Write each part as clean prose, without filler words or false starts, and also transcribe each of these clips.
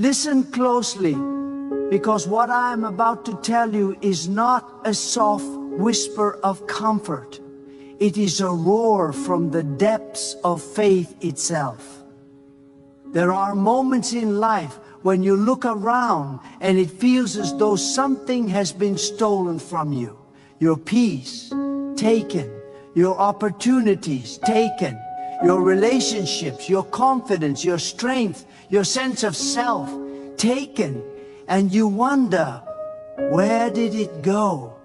Listen closely, because what I am about to tell you is not a soft whisper of comfort. It is a roar from the depths of faith itself. There are moments in life when you look around and it feels as though something has been stolen from you. Your peace taken, your opportunities taken, your relationships, your confidence, your strength, your sense of self taken, and you wonder, where did it go?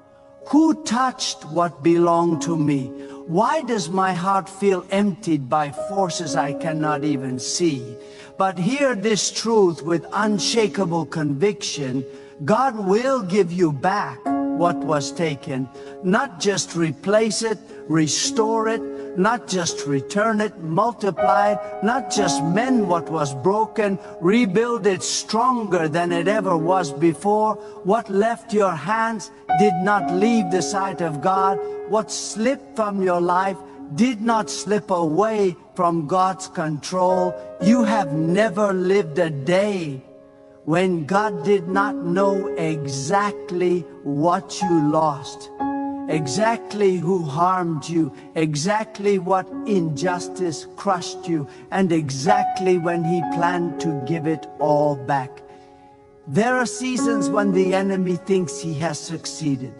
Who touched what belonged to me? Why does my heart feel emptied by forces I cannot even see? But hear this truth with unshakable conviction: God will give you back what was taken. Not just replace it, restore it, not just return it, multiply it, not just mend what was broken, rebuild it stronger than it ever was before. What left your hands did not leave the sight of God. What slipped from your life did not slip away from God's control. You have never lived a day when God did not know exactly what you lost, exactly who harmed you, exactly what injustice crushed you, and exactly when He planned to give it all back. There are seasons when the enemy thinks he has succeeded,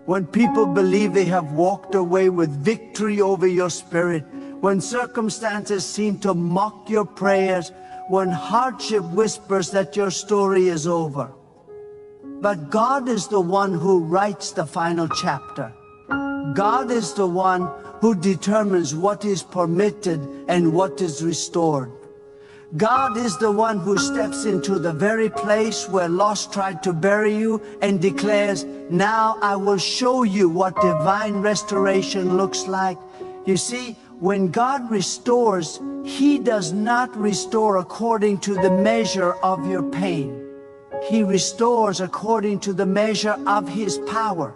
when people believe they have walked away with victory over your spirit, when circumstances seem to mock your prayers, when hardship whispers that your story is over. But God is the one who writes the final chapter. God is the one who determines what is permitted and what is restored. God is the one who steps into the very place where loss tried to bury you and declares, "Now I will show you what divine restoration looks like." You see, when God restores, He does not restore according to the measure of your pain. He restores according to the measure of His power.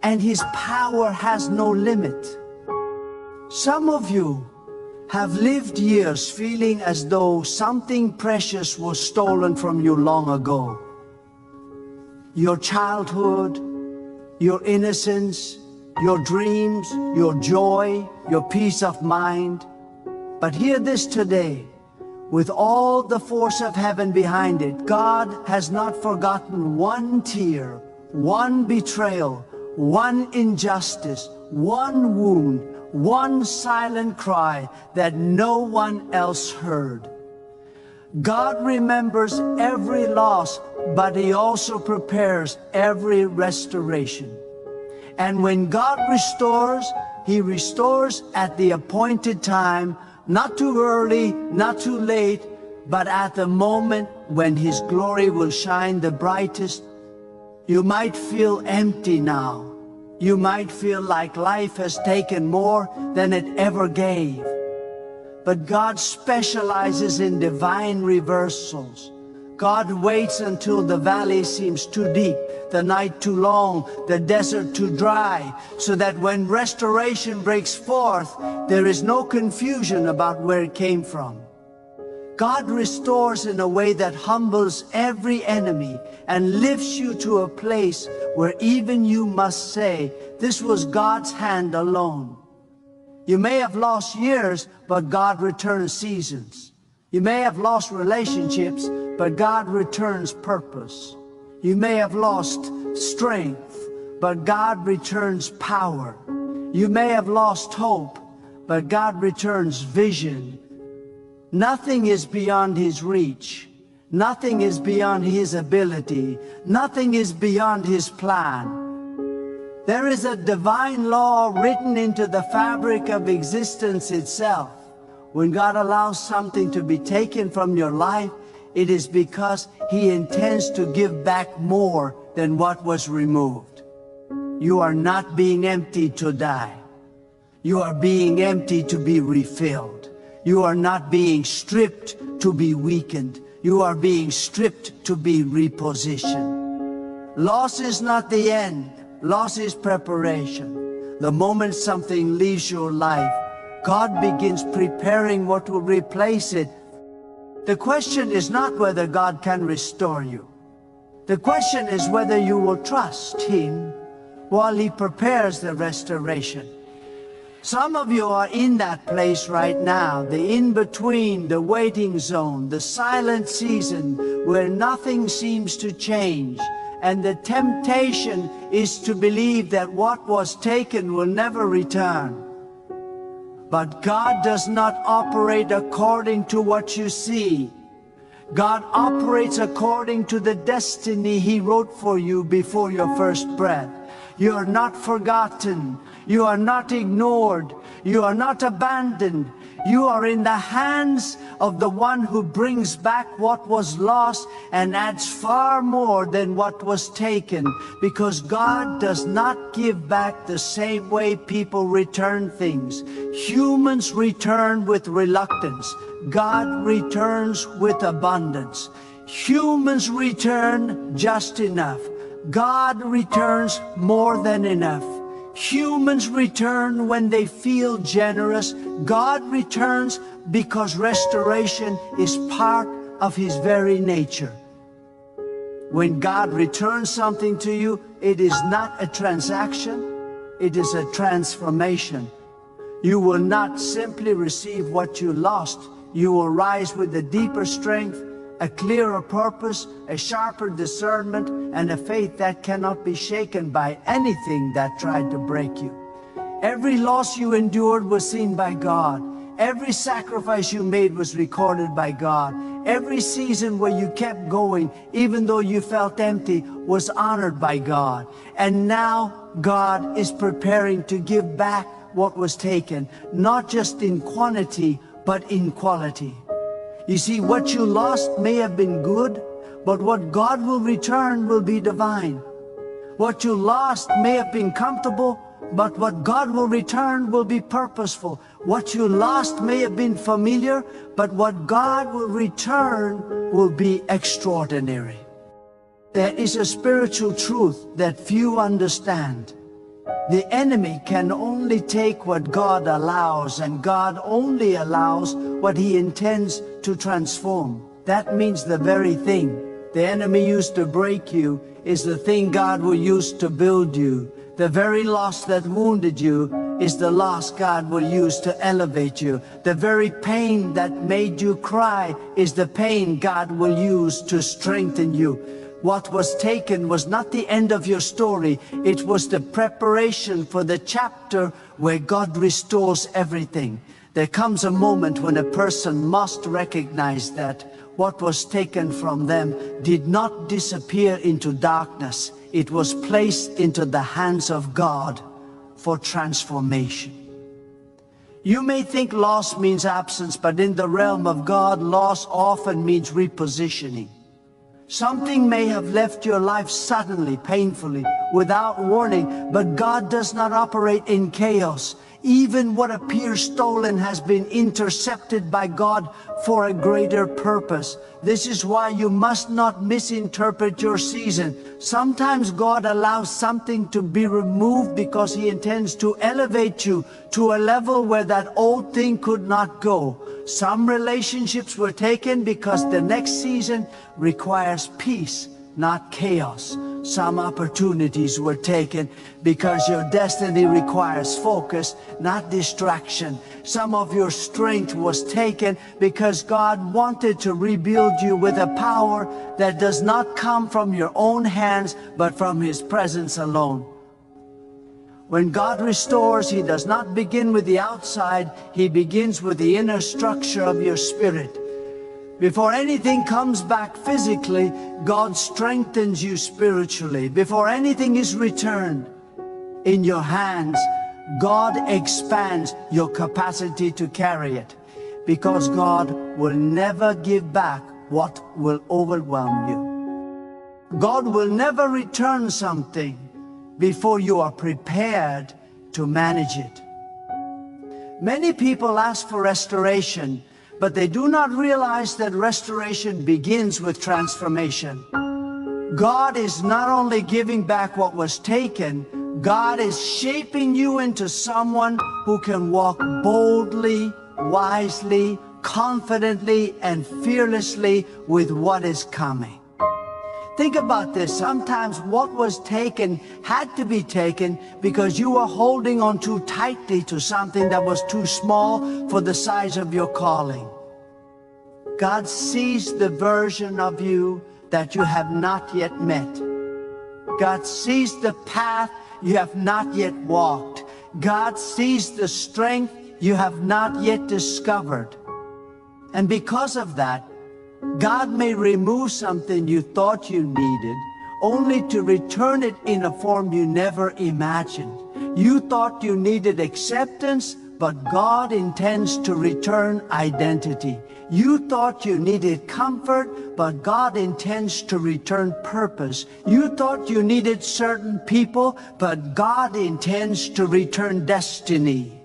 And His power has no limit. Some of you have lived years feeling as though something precious was stolen from you long ago. Your childhood, your innocence, your dreams, your joy, your peace of mind. But hear this today, with all the force of heaven behind it, God has not forgotten one tear, one betrayal, one injustice, one wound, one silent cry that no one else heard. God remembers every loss, but He also prepares every restoration. And when God restores, He restores at the appointed time, not too early, not too late, but at the moment when His glory will shine the brightest. You might feel empty now. You might feel like life has taken more than it ever gave. But God specializes in divine reversals. God waits until the valley seems too deep, the night too long, the desert too dry, so that when restoration breaks forth, there is no confusion about where it came from. God restores in a way that humbles every enemy and lifts you to a place where even you must say, "This was God's hand alone." You may have lost years, but God returns seasons. You may have lost relationships, but God returns purpose. You may have lost strength, but God returns power. You may have lost hope, but God returns vision. Nothing is beyond His reach. Nothing is beyond His ability. Nothing is beyond His plan. There is a divine law written into the fabric of existence itself. When God allows something to be taken from your life, it is because He intends to give back more than what was removed. You are not being emptied to die. You are being emptied to be refilled. You are not being stripped to be weakened. You are being stripped to be repositioned. Loss is not the end. Loss is preparation. The moment something leaves your life, God begins preparing what will replace it. The question is not whether God can restore you. The question is whether you will trust Him while He prepares the restoration. Some of you are in that place right now, the in-between, the waiting zone, the silent season where nothing seems to change. And the temptation is to believe that what was taken will never return. But God does not operate according to what you see. God operates according to the destiny He wrote for you before your first breath. You are not forgotten. You are not ignored. You are not abandoned. You are in the hands of the one who brings back what was lost and adds far more than what was taken, because God does not give back the same way people return things. Humans return with reluctance. God returns with abundance. Humans return just enough. God returns more than enough. Humans return when they feel generous. God returns because restoration is part of His very nature. When God returns something to you, it is not a transaction, it is a transformation. You will not simply receive what you lost. You will rise with a deeper strength, a clearer purpose, a sharper discernment, and a faith that cannot be shaken by anything that tried to break you. Every loss you endured was seen by God. Every sacrifice you made was recorded by God. Every season where you kept going, even though you felt empty, was honored by God. And now God is preparing to give back what was taken, not just in quantity, but in quality. You see, what you lost may have been good, but what God will return will be divine. What you lost may have been comfortable, but what God will return will be purposeful. What you lost may have been familiar, but what God will return will be extraordinary. There is a spiritual truth that few understand. The enemy can only take what God allows, and God only allows what He intends to transform. That means the very thing the enemy used to break you is the thing God will use to build you. The very loss that wounded you is the loss God will use to elevate you. The very pain that made you cry is the pain God will use to strengthen you. What was taken was not the end of your story. It was the preparation for the chapter where God restores everything. There comes a moment when a person must recognize that what was taken from them did not disappear into darkness. It was placed into the hands of God for transformation. You may think loss means absence, but in the realm of God, loss often means repositioning. Something may have left your life suddenly, painfully, without warning, but God does not operate in chaos. Even what appears stolen has been intercepted by God for a greater purpose. This is why you must not misinterpret your season. Sometimes God allows something to be removed because He intends to elevate you to a level where that old thing could not go. Some relationships were taken because the next season requires peace, not chaos. Some opportunities were taken because your destiny requires focus, not distraction. Some of your strength was taken because God wanted to rebuild you with a power that does not come from your own hands, but from His presence alone. When God restores, He does not begin with the outside. He begins with the inner structure of your spirit. Before anything comes back physically, God strengthens you spiritually. Before anything is returned in your hands, God expands your capacity to carry it. Because God will never give back what will overwhelm you. God will never return something before you are prepared to manage it. Many people ask for restoration, but they do not realize that restoration begins with transformation. God is not only giving back what was taken, God is shaping you into someone who can walk boldly, wisely, confidently and fearlessly with what is coming. Think about this. Sometimes what was taken had to be taken because you were holding on too tightly to something that was too small for the size of your calling. God sees the version of you that you have not yet met. God sees the path you have not yet walked. God sees the strength you have not yet discovered. And because of that, God may remove something you thought you needed, only to return it in a form you never imagined. You thought you needed acceptance, but God intends to return identity. You thought you needed comfort, but God intends to return purpose. You thought you needed certain people, but God intends to return destiny.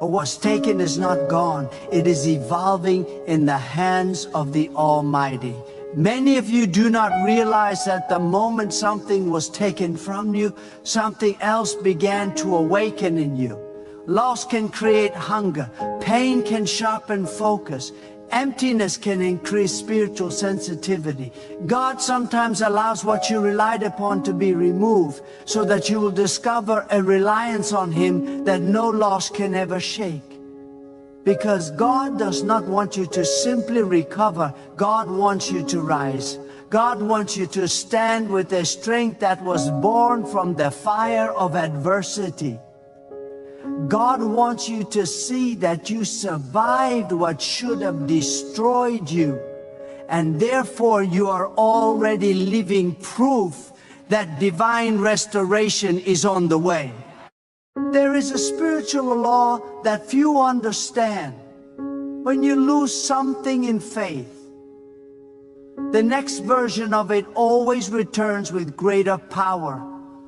But what's taken is not gone. It is evolving in the hands of the Almighty. Many of you do not realize that the moment something was taken from you, something else began to awaken in you. Loss can create hunger. Pain can sharpen focus. Emptiness can increase spiritual sensitivity. God sometimes allows what you relied upon to be removed so that you will discover a reliance on Him that no loss can ever shake. Because God does not want you to simply recover. God wants you to rise. God wants you to stand with a strength that was born from the fire of adversity. God wants you to see that you survived what should have destroyed you, and therefore you are already living proof that divine restoration is on the way. There is a spiritual law that few understand. When you lose something in faith, the next version of it always returns with greater power,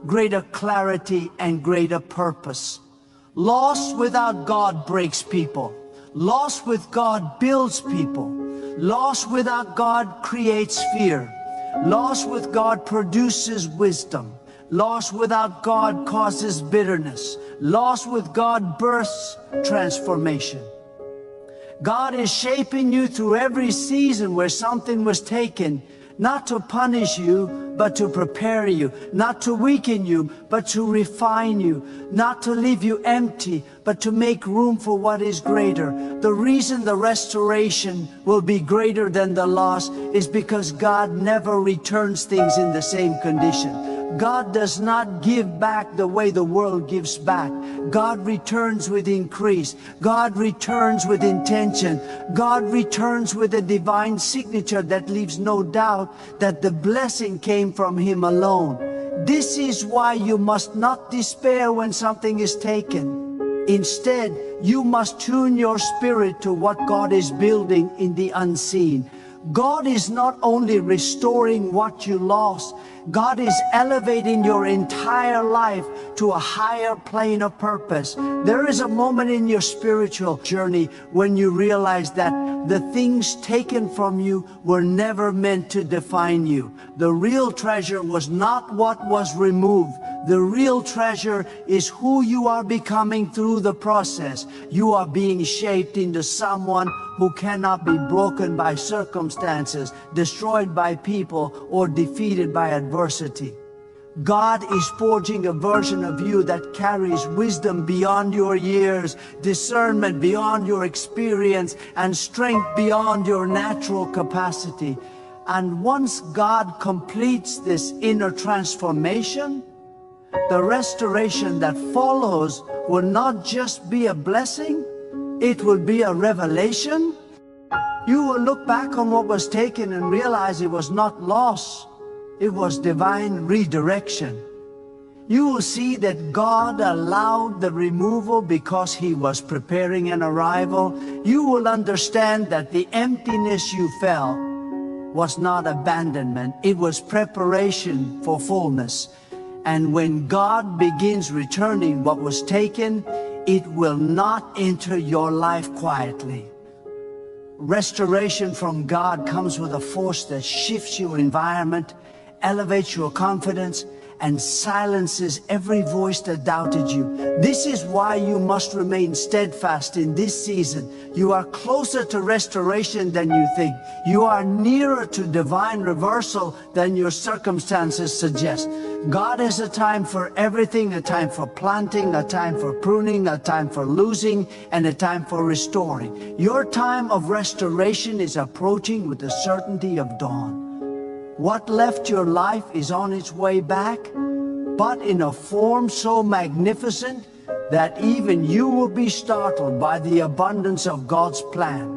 greater clarity, and greater purpose. Loss without God breaks people. Loss with God builds people. Loss without God creates fear. Loss with God produces wisdom. Loss without God causes bitterness. Loss with God births transformation. God is shaping you through every season where something was taken, not to punish you, but to prepare you, not to weaken you, but to refine you, not to leave you empty, but to make room for what is greater. The reason the restoration will be greater than the loss is because God never returns things in the same condition. God does not give back the way the world gives back. God returns with increase. God returns with intention. God returns with a divine signature that leaves no doubt that the blessing came from Him alone. This is why you must not despair when something is taken. Instead, you must tune your spirit to what God is building in the unseen. God is not only restoring what you lost, God is elevating your entire life to a higher plane of purpose. There is a moment in your spiritual journey when you realize that the things taken from you were never meant to define you. The real treasure was not what was removed. The real treasure is who you are becoming through the process. You are being shaped into someone who cannot be broken by circumstances, destroyed by people, or defeated by adversity. God is forging a version of you that carries wisdom beyond your years, discernment beyond your experience, and strength beyond your natural capacity. And once God completes this inner transformation, the restoration that follows will not just be a blessing, it will be a revelation. You will look back on what was taken and realize it was not loss, it was divine redirection. You will see that God allowed the removal because He was preparing an arrival. You will understand that the emptiness you felt was not abandonment, it was preparation for fullness. And when God begins returning what was taken, it will not enter your life quietly. Restoration from God comes with a force that shifts your environment, elevates your confidence, and silences every voice that doubted you. This is why you must remain steadfast in this season. You are closer to restoration than you think. You are nearer to divine reversal than your circumstances suggest. God has a time for everything, a time for planting, a time for pruning, a time for losing, and a time for restoring. Your time of restoration is approaching with the certainty of dawn. What left your life is on its way back, but in a form so magnificent that even you will be startled by the abundance of God's plan.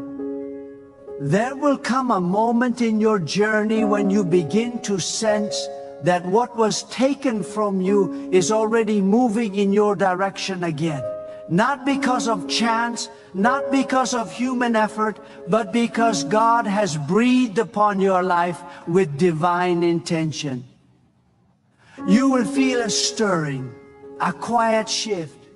There will come a moment in your journey when you begin to sense that what was taken from you is already moving in your direction again. Not because of chance, not because of human effort, but because God has breathed upon your life with divine intention. You will feel a stirring, a quiet shift,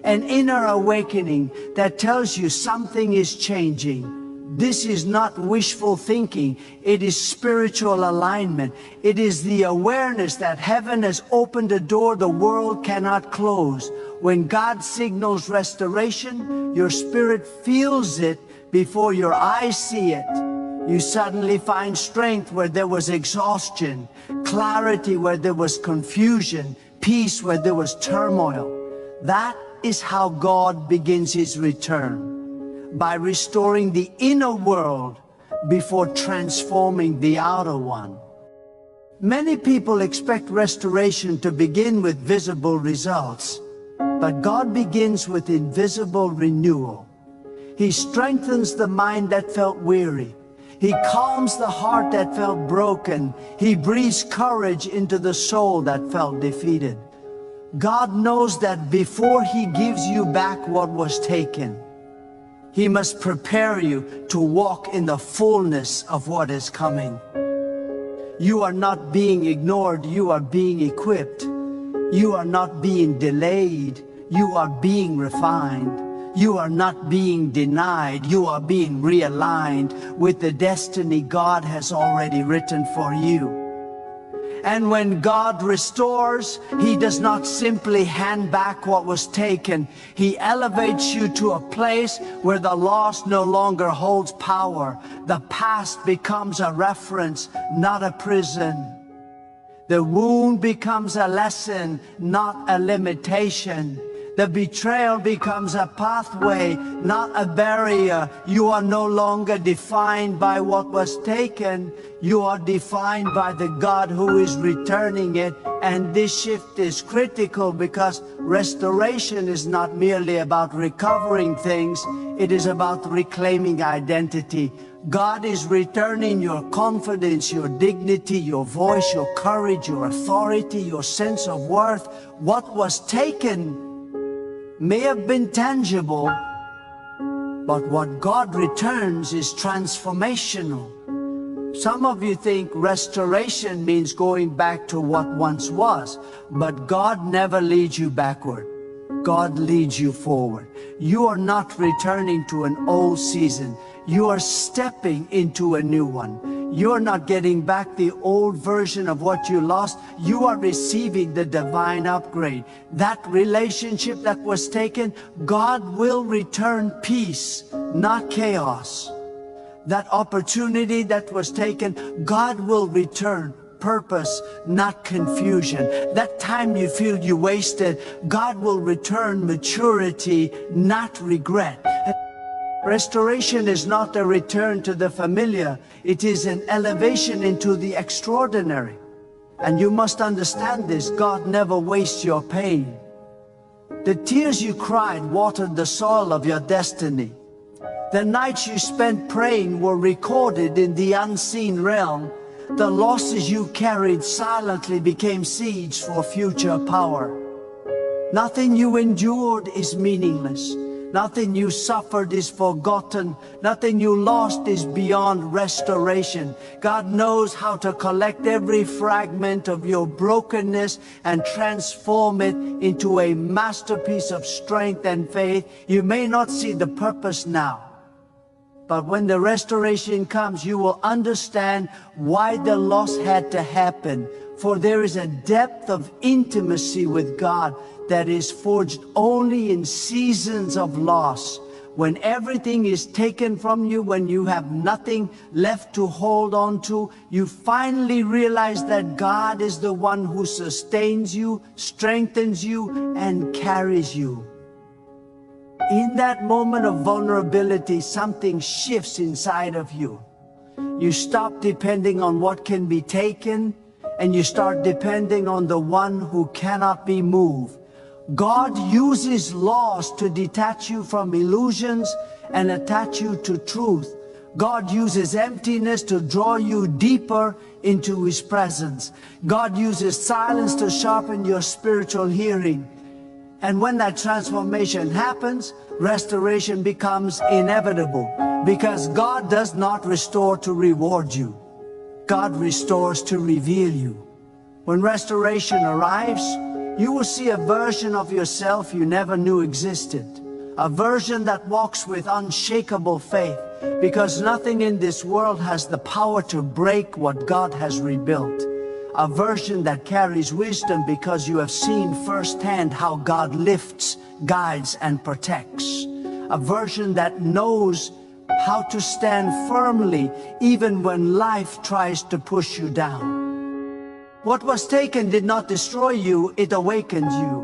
an inner awakening that tells you something is changing. This is not wishful thinking, it is spiritual alignment. It is the awareness that heaven has opened a door the world cannot close. When God signals restoration, your spirit feels it before your eyes see it. You suddenly find strength where there was exhaustion, clarity where there was confusion, peace where there was turmoil. That is how God begins His return, by restoring the inner world before transforming the outer one. Many people expect restoration to begin with visible results, but God begins with invisible renewal. He strengthens the mind that felt weary. He calms the heart that felt broken. He breathes courage into the soul that felt defeated. God knows that before He gives you back what was taken, He must prepare you to walk in the fullness of what is coming. You are not being ignored, you are being equipped. You are not being delayed, you are being refined. You are not being denied, you are being realigned with the destiny God has already written for you. And when God restores, He does not simply hand back what was taken. He elevates you to a place where the lost no longer holds power. The past becomes a reference, not a prison. The wound becomes a lesson, not a limitation. The betrayal becomes a pathway, not a barrier. You are no longer defined by what was taken. You are defined by the God who is returning it. And this shift is critical because restoration is not merely about recovering things. It is about reclaiming identity. God is returning your confidence, your dignity, your voice, your courage, your authority, your sense of worth. What was taken may have been tangible, but what God returns is transformational. Some of you think restoration means going back to what once was, but God never leads you backward. God leads you forward. You are not returning to an old season. You are stepping into a new one. You're not getting back the old version of what you lost. You are receiving the divine upgrade. That relationship that was taken, God will return peace, not chaos. That opportunity that was taken, God will return purpose, not confusion. That time you feel you wasted, God will return maturity, not regret. Restoration is not a return to the familiar, it is an elevation into the extraordinary. And you must understand this, God never wastes your pain. The tears you cried watered the soil of your destiny. The nights you spent praying were recorded in the unseen realm. The losses you carried silently became seeds for future power. Nothing you endured is meaningless. Nothing you suffered is forgotten. Nothing you lost is beyond restoration. God knows how to collect every fragment of your brokenness and transform it into a masterpiece of strength and faith. You may not see the purpose now, But when the restoration comes, you will understand why the loss had to happen. For there is a depth of intimacy with God that is forged only in seasons of loss. When everything is taken from you, when you have nothing left to hold on to, you finally realize that God is the one who sustains you, strengthens you, and carries you. In that moment of vulnerability, something shifts inside of you. You stop depending on what can be taken, and you start depending on the one who cannot be moved. God uses loss to detach you from illusions and attach you to truth. God uses emptiness to draw you deeper into His presence. God uses silence to sharpen your spiritual hearing. And when that transformation happens, restoration becomes inevitable, because God does not restore to reward you. God restores to reveal you. When restoration arrives, you will see a version of yourself you never knew existed. A version that walks with unshakable faith, because nothing in this world has the power to break what God has rebuilt. A version that carries wisdom, because you have seen firsthand how God lifts, guides, and protects. A version that knows how to stand firmly even when life tries to push you down. What was taken did not destroy you, it awakened you.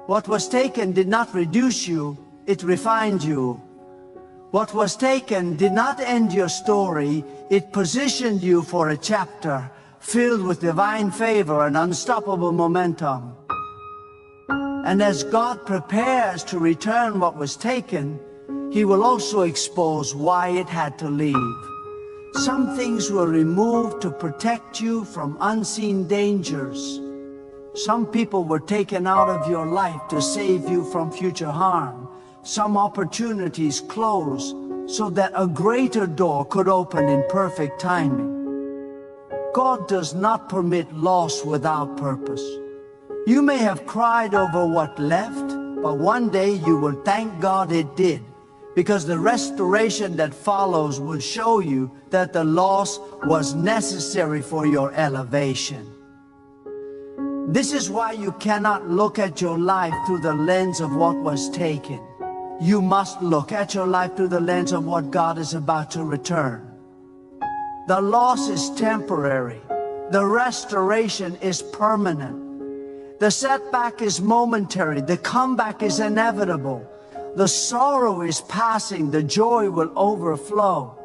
What was taken did not reduce you, it refined you. What was taken did not end your story, it positioned you for a chapter filled with divine favor and unstoppable momentum. And as God prepares to return what was taken, He will also expose why it had to leave. Some things were removed to protect you from unseen dangers. Some people were taken out of your life to save you from future harm. Some opportunities closed so that a greater door could open in perfect timing. God does not permit loss without purpose. You may have cried over what left, but one day you will thank God it did, because the restoration that follows will show you that the loss was necessary for your elevation. This is why you cannot look at your life through the lens of what was taken. You must look at your life through the lens of what God is about to return. The loss is temporary. The restoration is permanent. The setback is momentary. The comeback is inevitable. The sorrow is passing, the joy will overflow.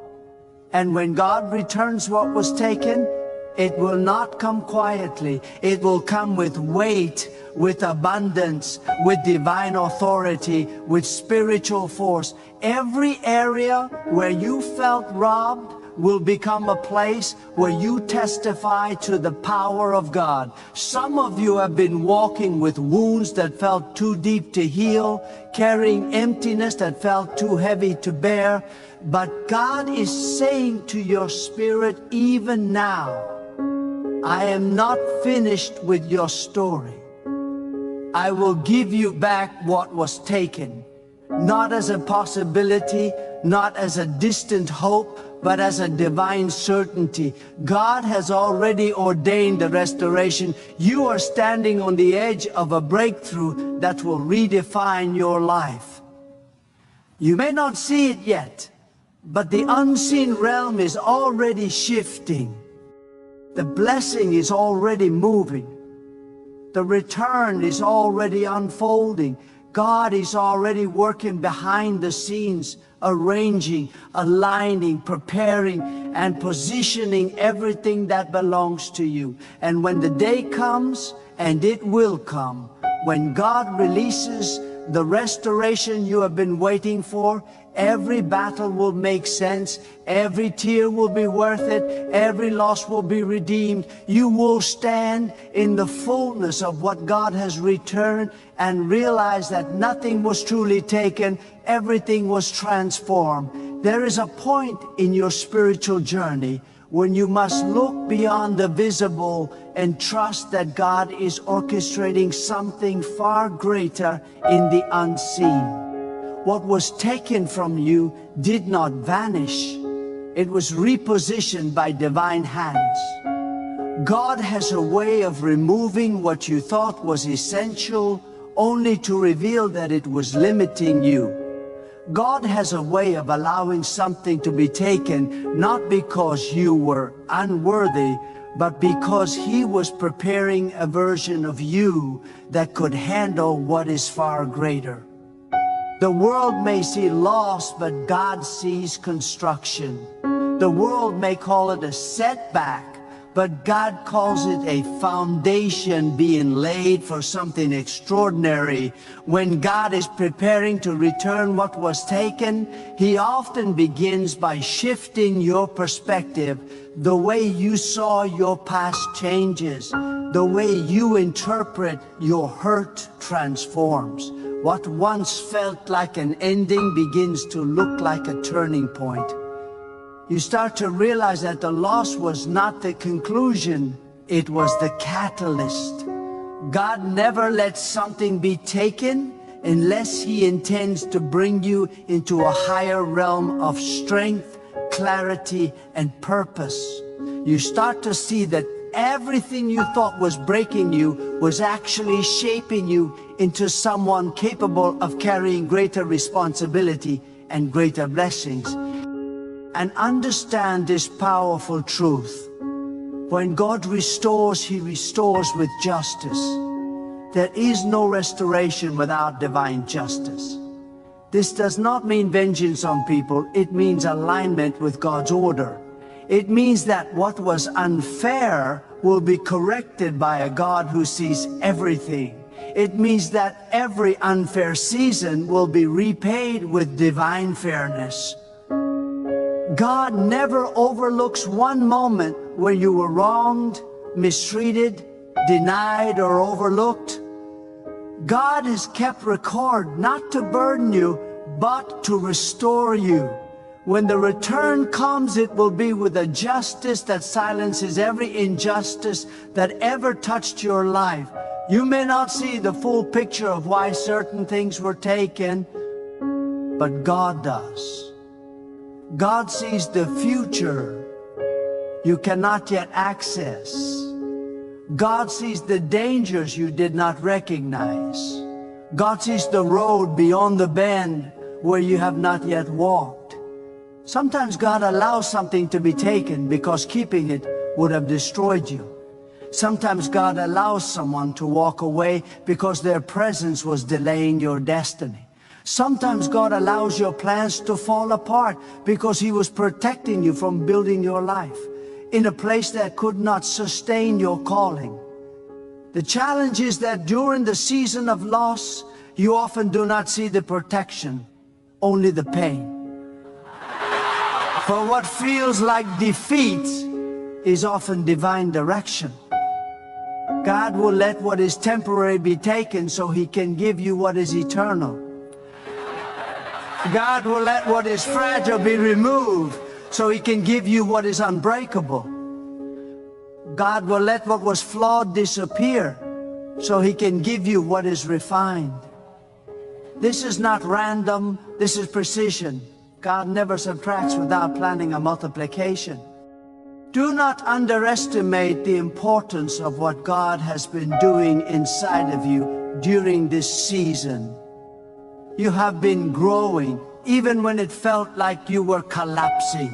And when God returns what was taken, it will not come quietly. It will come with weight, with abundance, with divine authority, with spiritual force. Every area where you felt robbed will become a place where you testify to the power of God. Some of you have been walking with wounds that felt too deep to heal, carrying emptiness that felt too heavy to bear. But God is saying to your spirit even now, I am not finished with your story. I will give you back what was taken, not as a possibility, not as a distant hope, but as a divine certainty. God has already ordained the restoration. You are standing on the edge of a breakthrough that will redefine your life. You may not see it yet, but the unseen realm is already shifting. The blessing is already moving. The return is already unfolding. God is already working behind the scenes, arranging, aligning, preparing, and positioning everything that belongs to you. And when the day comes, and it will come, when God releases the restoration you have been waiting for, every battle will make sense, every tear will be worth it, every loss will be redeemed. You will stand in the fullness of what God has returned and realize that nothing was truly taken, everything was transformed. There is a point in your spiritual journey when you must look beyond the visible and trust that God is orchestrating something far greater in the unseen. what was taken from you did not vanish. It was repositioned by divine hands. God has a way of removing what you thought was essential, only to reveal that it was limiting you. God has a way of allowing something to be taken, not because you were unworthy, but because He was preparing a version of you that could handle what is far greater. The world may see loss, but God sees construction. The world may call it a setback, but God calls it a foundation being laid for something extraordinary. When God is preparing to return what was taken, He often begins by shifting your perspective. The way you saw your past changes. The way you interpret your hurt transforms. What once felt like an ending begins to look like a turning point. You start to realize that the loss was not the conclusion, it was the catalyst. God never lets something be taken unless He intends to bring you into a higher realm of strength, clarity, and purpose. You start to see that everything you thought was breaking you was actually shaping you into someone capable of carrying greater responsibility and greater blessings. And understand this powerful truth. When God restores, He restores with justice. There is no restoration without divine justice. This does not mean vengeance on people, it means alignment with God's order. It means that what was unfair will be corrected by a God who sees everything. It means that every unfair season will be repaid with divine fairness. God never overlooks one moment where you were wronged, mistreated, denied, or overlooked. God has kept record not to burden you, but to restore you. When the return comes, it will be with a justice that silences every injustice that ever touched your life. You may not see the full picture of why certain things were taken, but God does. God sees the future you cannot yet access. God sees the dangers you did not recognize. God sees the road beyond the bend where you have not yet walked. Sometimes God allows something to be taken because keeping it would have destroyed you. Sometimes God allows someone to walk away because their presence was delaying your destiny. Sometimes God allows your plans to fall apart because He was protecting you from building your life in a place that could not sustain your calling. The challenge is that during the season of loss, you often do not see the protection, only the pain. For what feels like defeat is often divine direction. God will let what is temporary be taken so He can give you what is eternal. God will let what is fragile be removed so He can give you what is unbreakable. God will let what was flawed disappear so He can give you what is refined. This is not random, this is precision. God never subtracts without planning a multiplication. Do not underestimate the importance of what God has been doing inside of you during this season. You have been growing, even when it felt like you were collapsing.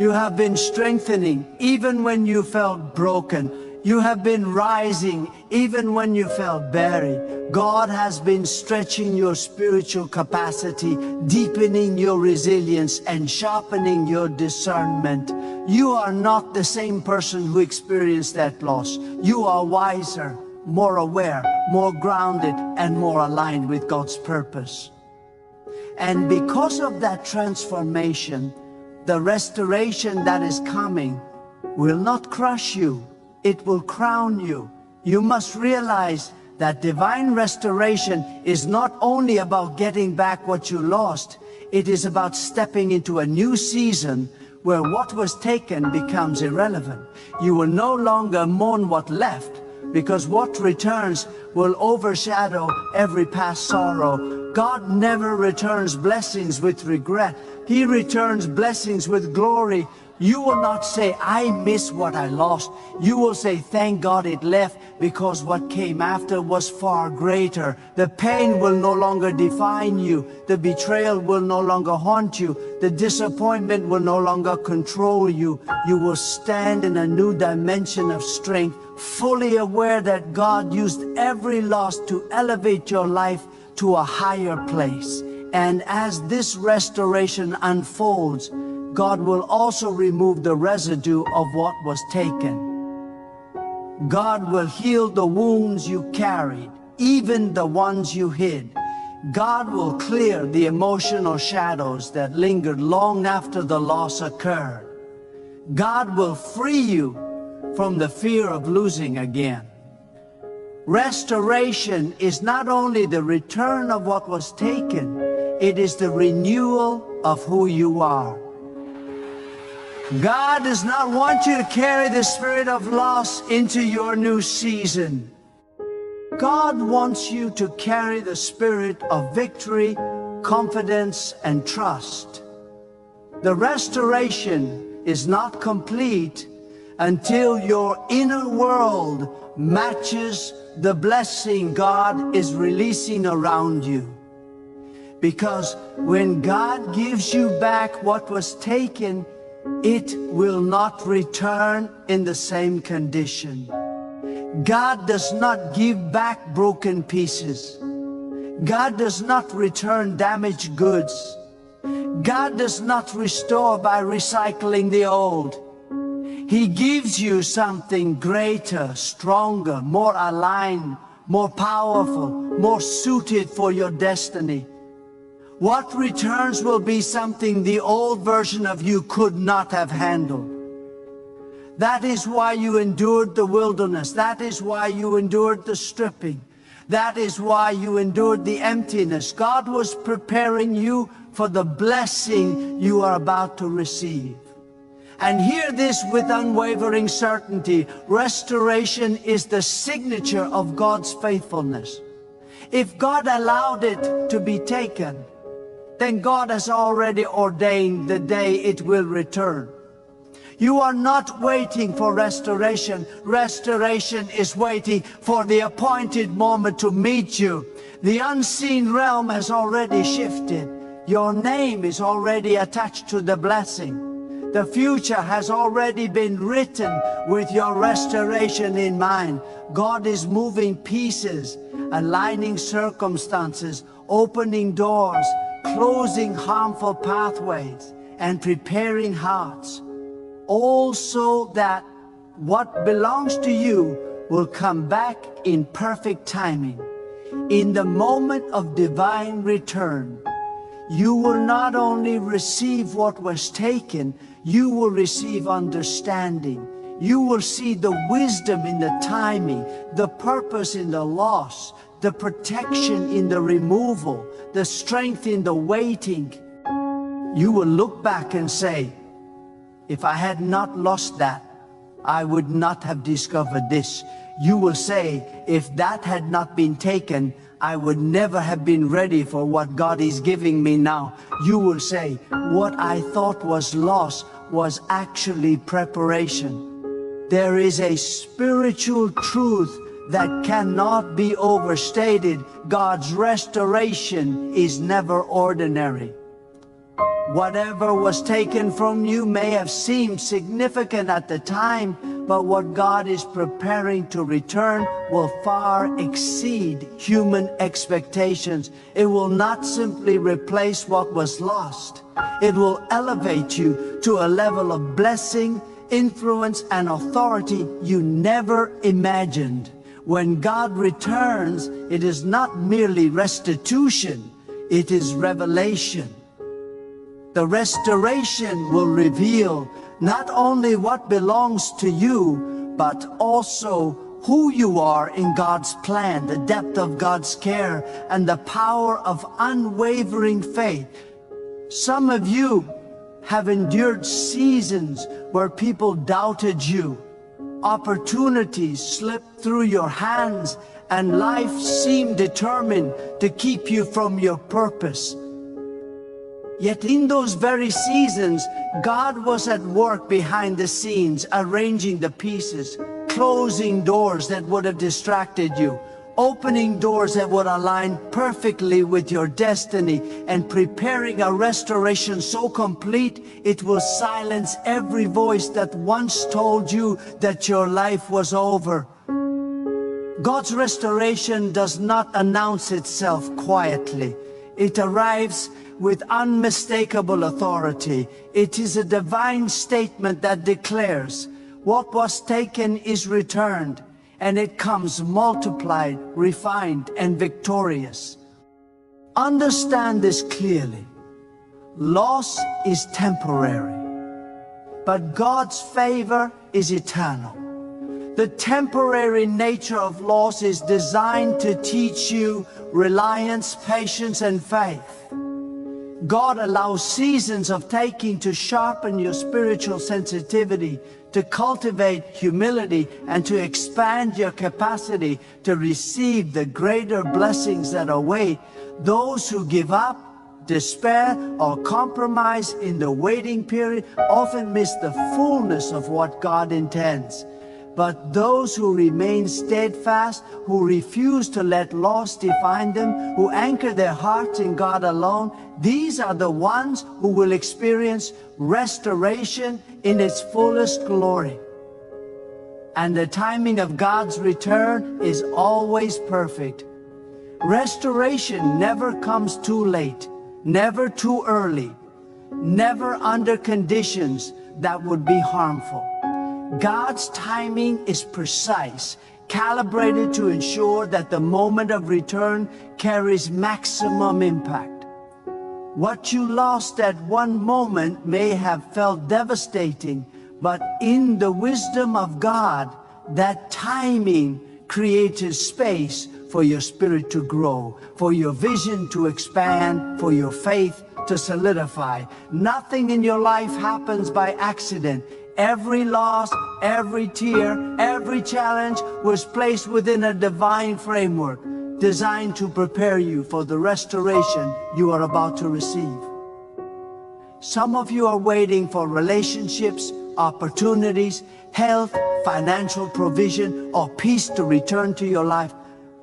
You have been strengthening, even when you felt broken. You have been rising, even when you felt buried. God has been stretching your spiritual capacity, deepening your resilience, and sharpening your discernment. You are not the same person who experienced that loss. You are wiser, more aware, more grounded, and more aligned with God's purpose. And because of that transformation, the restoration that is coming will not crush you, it will crown you. You must realize that divine restoration is not only about getting back what you lost, it is about stepping into a new season where what was taken becomes irrelevant. You will no longer mourn what left, because what returns will overshadow every past sorrow. God never returns blessings with regret. He returns blessings with glory. You will not say, I miss what I lost. You will say, thank God it left, because what came after was far greater. The pain will no longer define you. The betrayal will no longer haunt you. The disappointment will no longer control you. You will stand in a new dimension of strength, fully aware that God used every loss to elevate your life to a higher place. And as this restoration unfolds, God will also remove the residue of what was taken. God will heal the wounds you carried, even the ones you hid. God will clear the emotional shadows that lingered long after the loss occurred. God will free you from the fear of losing again. Restoration is not only the return of what was taken, it is the renewal of who you are. God does not want you to carry the spirit of loss into your new season. God wants you to carry the spirit of victory, confidence, and trust. The restoration is not complete until your inner world matches the blessing God is releasing around you. Because when God gives you back what was taken, it will not return in the same condition. God does not give back broken pieces. God does not return damaged goods. God does not restore by recycling the old. He gives you something greater, stronger, more aligned, more powerful, more suited for your destiny. What returns will be something the old version of you could not have handled. That is why you endured the wilderness. That is why you endured the stripping. That is why you endured the emptiness. God was preparing you for the blessing you are about to receive. And hear this with unwavering certainty. Restoration is the signature of God's faithfulness. If God allowed it to be taken, then God has already ordained the day it will return. You are not waiting for restoration. Restoration is waiting for the appointed moment to meet you. The unseen realm has already shifted. Your name is already attached to the blessing. The future has already been written with your restoration in mind. God is moving pieces, aligning circumstances, opening doors, closing harmful pathways, and preparing hearts, all so that what belongs to you will come back in perfect timing. In the moment of divine return, you will not only receive what was taken, you will receive understanding. You will see the wisdom in the timing, the purpose in the loss, the protection in the removal, the strength in the waiting. You will look back and say, if I had not lost that, I would not have discovered this. You will say, if that had not been taken, I would never have been ready for what God is giving me now. You will say, what I thought was loss was actually preparation. There is a spiritual truth that cannot be overstated. God's restoration is never ordinary. Whatever was taken from you may have seemed significant at the time, but what God is preparing to return will far exceed human expectations. It will not simply replace what was lost. It will elevate you to a level of blessing, influence, and authority you never imagined. When God returns, it is not merely restitution, it is revelation. The restoration will reveal not only what belongs to you, but also who you are in God's plan, the depth of God's care, and the power of unwavering faith. Some of you have endured seasons where people doubted you. Opportunities slipped through your hands, and life seemed determined to keep you from your purpose. Yet in those very seasons, God was at work behind the scenes, arranging the pieces, closing doors that would have distracted you, opening doors that would align perfectly with your destiny, and preparing a restoration so complete it will silence every voice that once told you that your life was over. God's restoration does not announce itself quietly. It arrives with unmistakable authority. It is a divine statement that declares, what was taken is returned, and it comes multiplied, refined, and victorious. Understand this clearly. Loss is temporary, but God's favor is eternal. The temporary nature of loss is designed to teach you reliance, patience, and faith. God allows seasons of taking to sharpen your spiritual sensitivity, to cultivate humility, and to expand your capacity to receive the greater blessings that await those who give up, despair, or compromise in the waiting period. Often miss the fullness of what God intends. But those who remain steadfast, who refuse to let loss define them, who anchor their hearts in God alone, these are the ones who will experience restoration in its fullest glory. And the timing of God's return is always perfect. Restoration never comes too late, never too early, never under conditions that would be harmful. God's timing is precise, calibrated to ensure that the moment of return carries maximum impact. What you lost at one moment may have felt devastating, but in the wisdom of God, that timing created space for your spirit to grow, for your vision to expand, for your faith to solidify. Nothing in your life happens by accident. Every loss, every tear, every challenge was placed within a divine framework designed to prepare you for the restoration you are about to receive. Some of you are waiting for relationships, opportunities, health, financial provision, or peace to return to your life.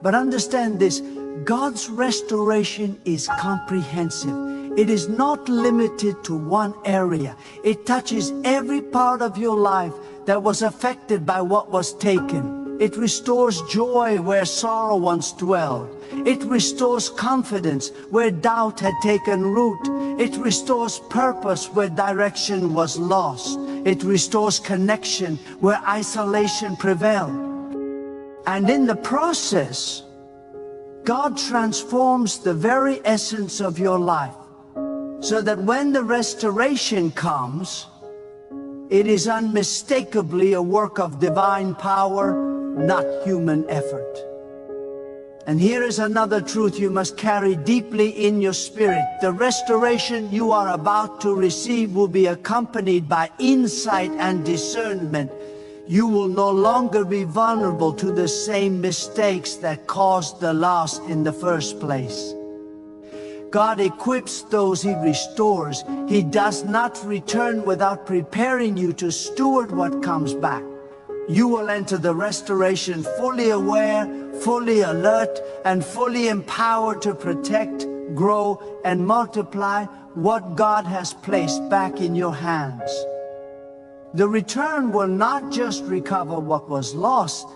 But understand this, God's restoration is comprehensive. It is not limited to one area. It touches every part of your life that was affected by what was taken. It restores joy where sorrow once dwelled. It restores confidence where doubt had taken root. It restores purpose where direction was lost. It restores connection where isolation prevailed. And in the process, God transforms the very essence of your life, so that when the restoration comes, it is unmistakably a work of divine power, not human effort. And here is another truth you must carry deeply in your spirit. The restoration you are about to receive will be accompanied by insight and discernment. You will no longer be vulnerable to the same mistakes that caused the loss in the first place. God equips those He restores. He does not return without preparing you to steward what comes back. You will enter the restoration fully aware, fully alert, and fully empowered to protect, grow, and multiply what God has placed back in your hands. The return will not just recover what was lost,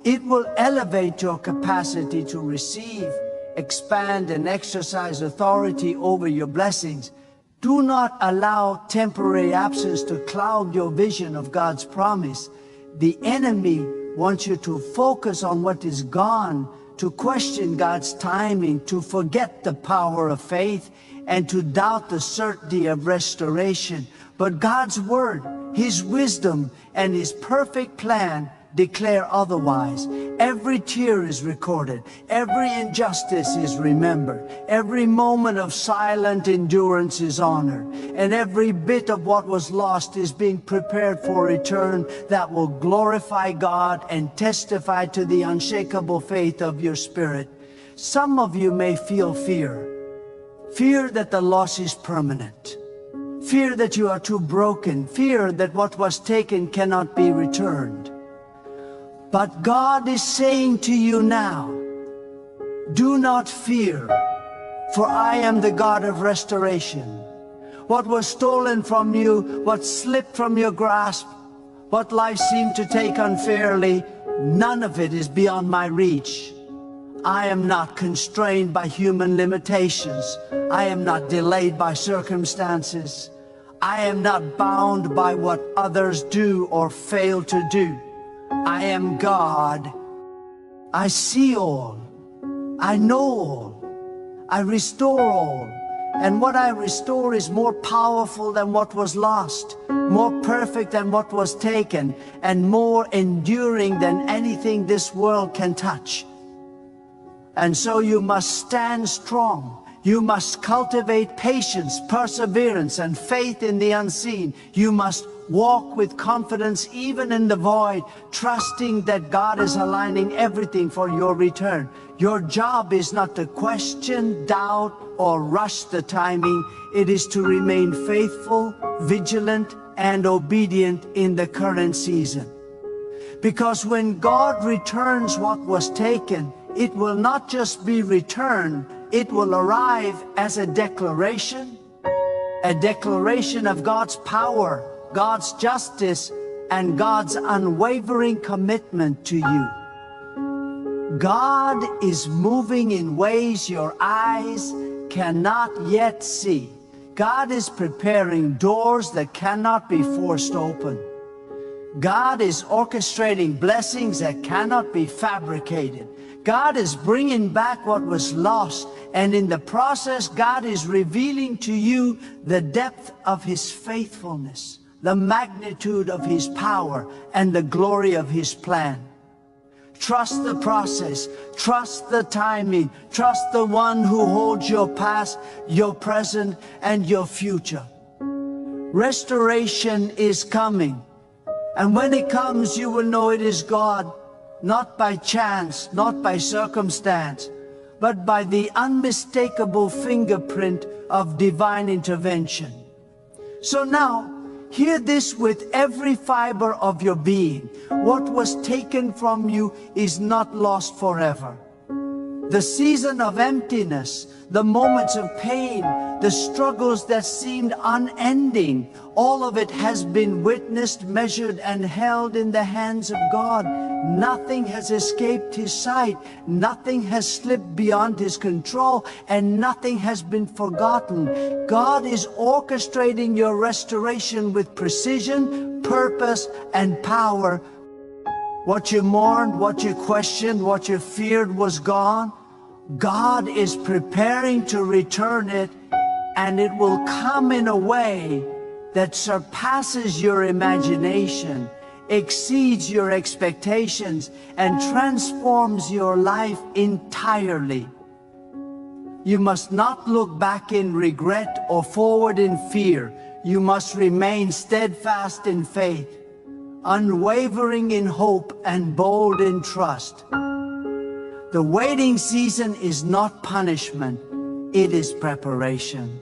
it will elevate your capacity to receive, expand, and exercise authority over your blessings. Do not allow temporary absence to cloud your vision of God's promise. The enemy wants you to focus on what is gone, to question God's timing, to forget the power of faith, and to doubt the certainty of restoration. But God's word, His wisdom, and His perfect plan declare otherwise. Every tear is recorded, every injustice is remembered, every moment of silent endurance is honored, and every bit of what was lost is being prepared for a return that will glorify God and testify to the unshakable faith of your spirit. Some of you may feel fear. Fear that the loss is permanent. Fear that you are too broken. Fear that what was taken cannot be returned. But God is saying to you now, do not fear, for I am the God of restoration. What was stolen from you, what slipped from your grasp, what life seemed to take unfairly, none of it is beyond my reach. I am not constrained by human limitations. I am not delayed by circumstances. I am not bound by what others do or fail to do. I am God. I see all. I know all. I restore all. And what I restore is more powerful than what was lost, more perfect than what was taken, and more enduring than anything this world can touch. And so you must stand strong. You must cultivate patience, perseverance, and faith in the unseen. You must walk with confidence even in the void, trusting that God is aligning everything for your return. Your job is not to question, doubt, or rush the timing. It is to remain faithful, vigilant, and obedient in the current season. Because when God returns what was taken, it will not just be returned, it will arrive as a declaration of God's power, God's justice, and God's unwavering commitment to you. God is moving in ways your eyes cannot yet see. God is preparing doors that cannot be forced open. God is orchestrating blessings that cannot be fabricated. God is bringing back what was lost, and in the process, God is revealing to you the depth of His faithfulness, the magnitude of His power, and the glory of His plan. Trust the process, trust the timing, trust the one who holds your past, your present, and your future. Restoration is coming, and when it comes, you will know it is God. Not by chance, not by circumstance, but by the unmistakable fingerprint of divine intervention. So now, hear this with every fiber of your being. What was taken from you is not lost forever. The season of emptiness, the moments of pain, the struggles that seemed unending, all of it has been witnessed, measured, and held in the hands of God. Nothing has escaped His sight, nothing has slipped beyond His control, and nothing has been forgotten. God is orchestrating your restoration with precision, purpose, and power. What you mourned, what you questioned, what you feared was gone. God is preparing to return it, and it will come in a way that surpasses your imagination, exceeds your expectations, and transforms your life entirely. You must not look back in regret or forward in fear. You must remain steadfast in faith, unwavering in hope, and bold in trust. The waiting season is not punishment, it is preparation.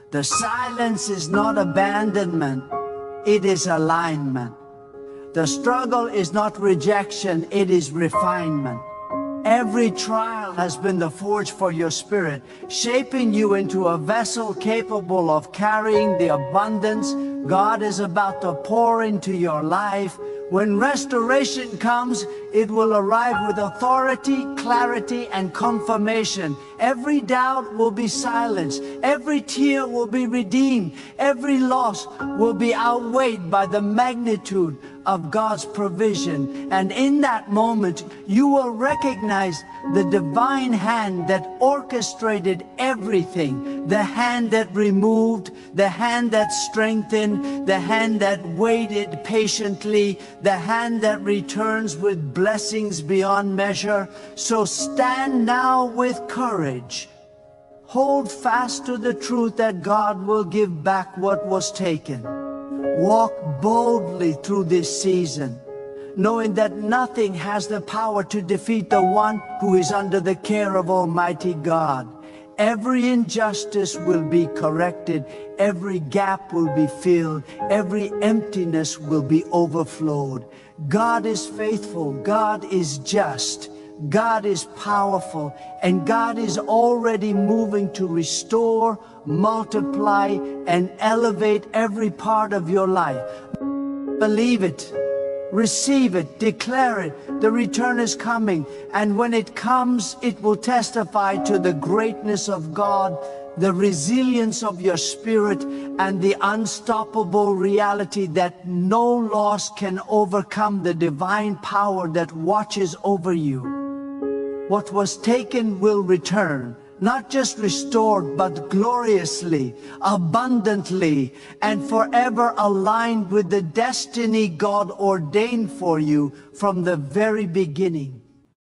The silence is not abandonment, it is alignment. The struggle is not rejection, it is refinement. Every trial has been the forge for your spirit, shaping you into a vessel capable of carrying the abundance God is about to pour into your life. When restoration comes, it will arrive with authority, clarity, and confirmation. Every doubt will be silenced. Every tear will be redeemed. Every loss will be outweighed by the magnitude of God's provision. And in that moment, you will recognize the divine hand that orchestrated everything, the hand that removed, the hand that strengthened, the hand that waited patiently, the hand that returns with blessings beyond measure. So stand now with courage. Hold fast to the truth that God will give back what was taken. Walk boldly through this season, knowing that nothing has the power to defeat the one who is under the care of Almighty God. Every injustice will be corrected, every gap will be filled, every emptiness will be overflowed. God is faithful, God is just, God is powerful, and God is already moving to restore, multiply, and elevate every part of your life. Believe it. Receive it, declare it. The return is coming, and when it comes, it will testify to the greatness of God, the resilience of your spirit, and the unstoppable reality that no loss can overcome the divine power that watches over you. What was taken will return, not just restored, but gloriously, abundantly, and forever aligned with the destiny God ordained for you from the very beginning.